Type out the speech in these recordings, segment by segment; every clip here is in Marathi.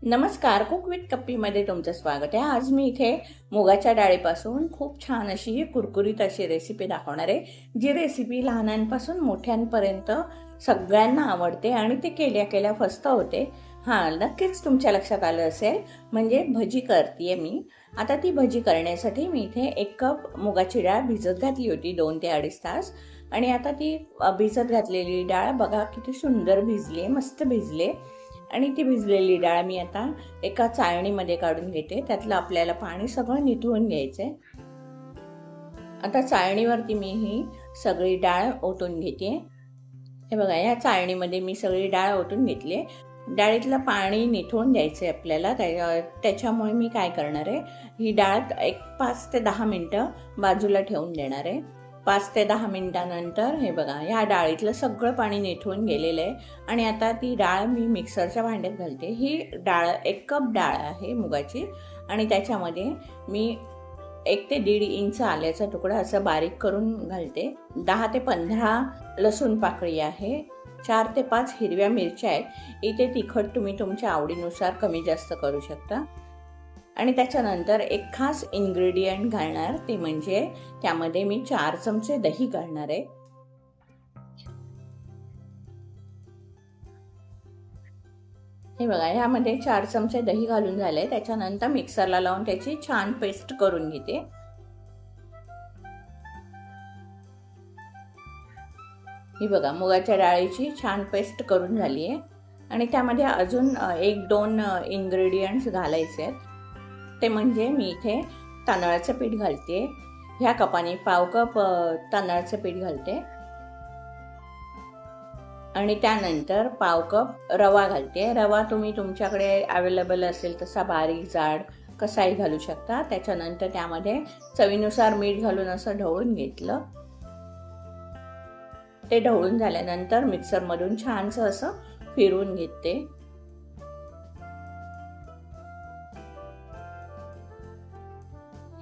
नमस्कार, कुक विथ कप्पीमध्ये तुमचं स्वागत आहे। आज मी इथे मुगाच्या डाळीपासून खूप छान अशी कुरकुरीत अशी रेसिपी दाखवणार आहे, जी रेसिपी लहानांपासून मोठ्यांपर्यंत सगळ्यांना आवडते आणि ते केल्या केल्या फस्त होते। नक्कीच तुमच्या लक्षात आलं असेल, म्हणजे भजी करते मी। आता ती भजी करण्यासाठी मी इथे 1 कप मुगाची डाळ भिजत घातली होती 2 ते 2.5 तास। आणि आता ती भिजत घातलेली डाळ बघा किती सुंदर भिजली, मस्त भिजले। आणि ती भिजलेली डाळ मी आता एका चाळणीमध्ये काढून घेते। त्यातलं आपल्याला पाणी सगळं निथळून घ्यायचंय। आता चाळणीवरती मी ही सगळी डाळ ओतून घेते। हे बघा, या चाळणीमध्ये मी सगळी डाळ ओतून घेतली। डाळीतलं पाणी निथळून द्यायचंय आपल्याला। त्याच्यामुळे मी काय करणार आहे, ही डाळ 5 ते 10 मिनिटं बाजूला ठेवून देणार आहे। 5 ते 10 मिनिटांनंतर हे बघा, या डाळीतलं सगळं पाणी निथळून गेलेलं आहे। आणि आता ती डाळ मी मिक्सरच्या भांड्यात घालते। ही डाळ 1 कप डाळ आहे मुगाची, आणि त्याच्यामध्ये मी 1 ते 1.5 इंच आल्याचा तुकडा असं बारीक करून घालते। 10 ते 15 लसूण पाकळी आहे। 4 ते 5 हिरव्या मिरच्या आहेत। इथे तिखट तुम्ही तुमच्या आवडीनुसार कमी जास्त करू शकता। आणि त्याच्यानंतर एक खास इन्ग्रेडियंट घालणार, ते म्हणजे त्यामध्ये मी 4 चमचे दही घालणार आहे। हे बघा, यामध्ये 4 चमचे दही घालून झाले। त्याच्यानंतर मिक्सरला लावून त्याची छान पेस्ट करून घेते। ही बघा, मुगाच्या डाळीची छान पेस्ट करून झाली आहे। आणि त्यामध्ये अजून 1-2 इन्ग्रेडियंट्स घालायचे आहेत। ते म्हणजे मी इथे तांदळाचं पीठ घालते। ह्या कपाने 1/2 कप तांदळाचं पीठ घालते। आणि त्यानंतर 1/2 कप रवा घालते। रवा तुम्ही तुमच्याकडे अवेलेबल असेल तसा बारीक जाड कसाही घालू शकता। त्याच्यानंतर त्यामध्ये चवीनुसार मीठ घालून असं ढवळून घेतलं। ते ढवळून झाल्यानंतर मिक्सरमधून छानसं असं फिरवून घेते।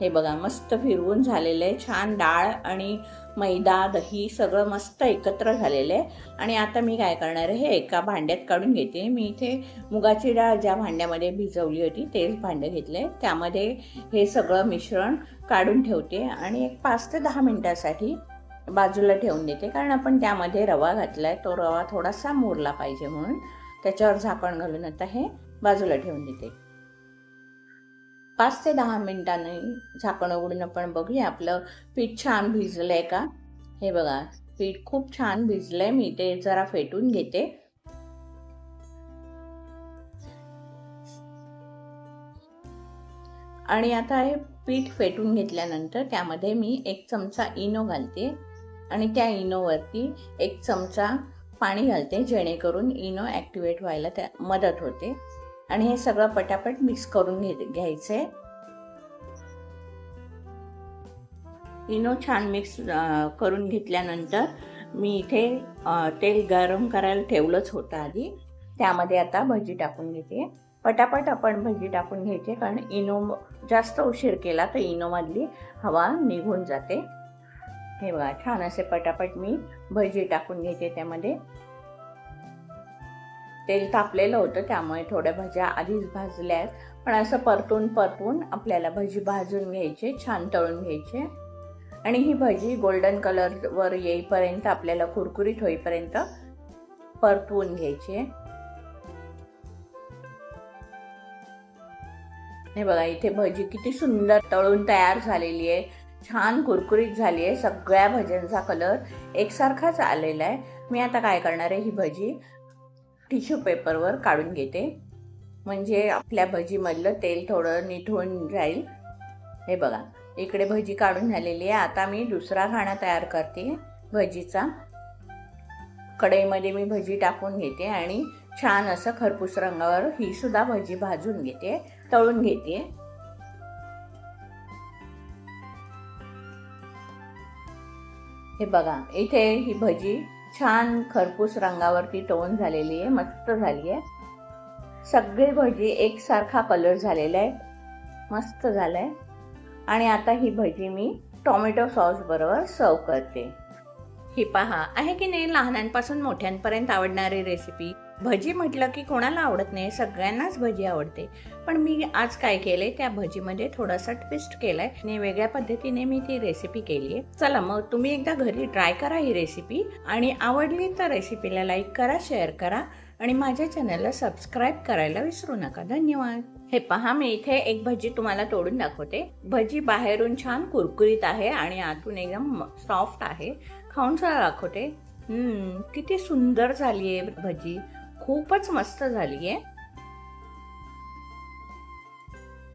हे बघा, मस्त फिरवून झालेलं आहे। छान डाळ आणि मैदा दही सगळं मस्त एकत्र झालेलं आहे। आणि आता मी काय करणार आहे, हे एका भांड्यात काढून घेते। मी इथे मुगाची डाळ ज्या भांड्यामध्ये भिजवली होती तेच भांडं घेतले। त्यामध्ये हे सगळं मिश्रण काढून ठेवते आणि 5 ते 10 मिनिटासाठी बाजूला ठेवून देते। कारण आपण त्यामध्ये रवा घातलाय, तो रवा थोडासा मुरला पाहिजे म्हणून त्याच्यावर झाकण घालून आता हे बाजूला ठेवून देते। 5 ते 10 मिनिटांनी झाकण उघडून आपण बघूया आपलं पीठ छान भिजलंय का। हे बघा, पीठ खूप छान भिजलंय। मी ते जरा फेटून घेते। आणि आता हे पीठ फेटून घेतल्यानंतर त्यामध्ये मी 1 चमचा इनो घालते। आणि त्या इनोवरती 1 चमचा पाणी घालते, जेणेकरून इनो ॲक्टिवेट व्हायला मदत होते। आणि हे सगळं पटापट मिक्स करून घ्यायचंय। इनो छान मिक्स करून घेतल्यानंतर मी इथे तेल गरम करायला ठेवलंच होतं आधी। त्यामध्ये आता भजी टाकून घेते। पटापट आपण भजी टाकून घ्यायचे, कारण इनो जास्त उशीर केला तर इनोमधली हवा निघून जाते। हे बघा, छान असे पटापट मी भजी टाकून घेते। त्यामध्ये तेल तापलेलं होतं, त्यामुळे थोड्या भज्या आधीच भाजल्या आहेत। पण असं परतून आपल्याला भजी भाजून घ्यायचे, छान तळून घ्यायचे। आणि ही भजी गोल्डन कलरवर येईपर्यंत, आपल्याला कुरकुरीत होईपर्यंत परतवून घ्यायची। हे बघा, इथे भजी किती सुंदर तळून तयार झालेली आहे, छान कुरकुरीत झाली आहे। सगळ्या भज्यांचा कलर एकसारखाच आलेला आहे। मी आता काय करणार आहे, ही भजी टिश्यू पेपरवर काढून घेते, म्हणजे आपल्या भजीमधलं तेल थोडं निथळून जाईल। हे बघा, इकडे भजी काढून झालेली आहे। आता मी दुसरा घाणा तयार करते भजीचा। कढईमध्ये मी भजी टाकून घेते आणि छान असं खरपूस रंगावर ही सुद्धा भजी भाजून घेते, तळून घेते। हे बघा, इथे ही भजी छान खरपूस रंगावरती तळून झालेली आहे, मस्त झाली आहे। सगळी भजी एकसारखा कलर झालेला आहे, मस्त झालाय। आणि आता ही भजी मी टोमॅटो सॉस बरोबर सर्व करते। ही पहा, आहे की नाही लहानांपासून मोठ्यांपर्यंत आवडणारी रेसिपी। भजी म्हटलं की कोणाला आवडत नाही, सगळ्यांनाच भजी आवडते. पण मी आज काय केलंय, त्या भजीमध्ये थोडासा ट्विस्ट केलाय आणि वेगळ्या पद्धतीने मी ती रेसिपी केली आहे. चला मग तुम्ही एकदा घरी ट्राय करा ही रेसिपी, आणि आवडली तर रेसिपीला लाईक करा, शेअर करा आणि माझ्या चॅनलला सबस्क्राईब करायला विसरू नका. धन्यवाद. हे पहा, मी इथे एक भजी तुम्हाला तोडून दाखवते. भजी बाहेरून छान कुरकुरीत आहे आणि आतून एकदम सॉफ्ट आहे. खाऊन सुद्धा दाखवते. किती सुंदर झाली आहे भजी, खूपच मस्त झाली आहे.